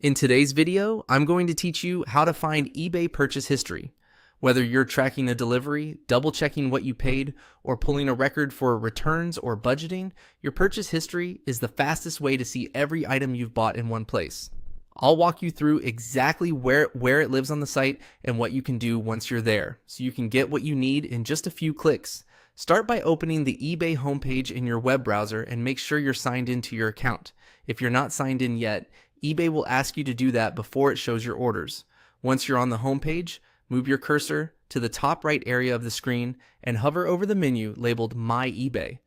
In today's video, I'm going to teach you how to find eBay purchase history. Whether you're tracking a delivery, double checking what you paid, or pulling a record for returns or budgeting, your purchase history is the fastest way to see every item you've bought in one place. I'll walk you through exactly where it lives on the site and what you can do once you're there, so you can get what you need in just a few clicks. Start by opening the eBay homepage in your web browser and make sure you're signed into your account. If you're not signed in yet, eBay will ask you to do that before it shows your orders. Once you're on the homepage, move your cursor to the top right area of the screen and hover over the menu labeled My eBay.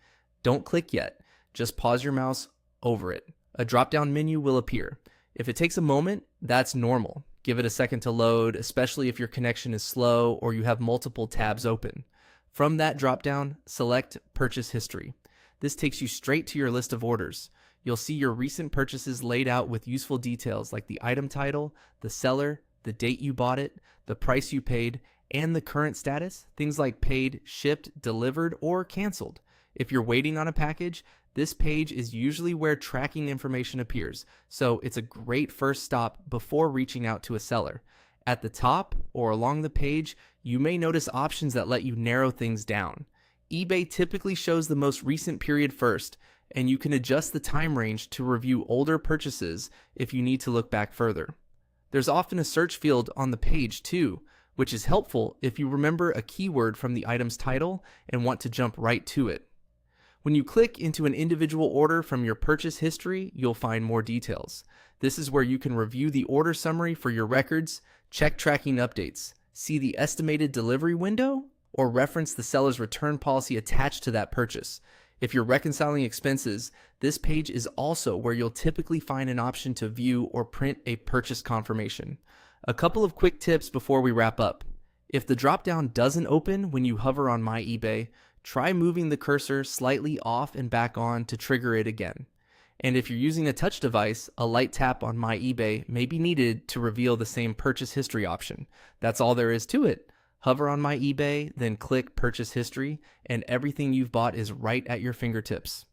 Don't click yet, just pause your mouse over it. A drop-down menu will appear. If it takes a moment, that's normal. Give it a second to load, especially if your connection is slow or you have multiple tabs open. From that drop-down, select Purchase History. This takes you straight to your list of orders. You'll see your recent purchases laid out with useful details like the item title, the seller, the date you bought it, the price you paid, and the current status, things like paid, shipped, delivered, or canceled. If you're waiting on a package, this page is usually where tracking information appears, so it's a great first stop before reaching out to a seller. At the top or along the page, you may notice options that let you narrow things down. eBay typically shows the most recent period first, and you can adjust the time range to review older purchases if you need to look back further. There's often a search field on the page too, which is helpful if you remember a keyword from the item's title and want to jump right to it. When you click into an individual order from your purchase history, you'll find more details. This is where you can review the order summary for your records, check tracking updates, see the estimated delivery window, or reference the seller's return policy attached to that purchase. If you're reconciling expenses, this page is also where you'll typically find an option to view or print a purchase confirmation. A couple of quick tips before we wrap up. If the drop-down doesn't open when you hover on My eBay, try moving the cursor slightly off and back on to trigger it again. And if you're using a touch device, a light tap on My eBay may be needed to reveal the same purchase history option. That's all there is to it. Hover on My eBay, then click Purchase History, and everything you've bought is right at your fingertips.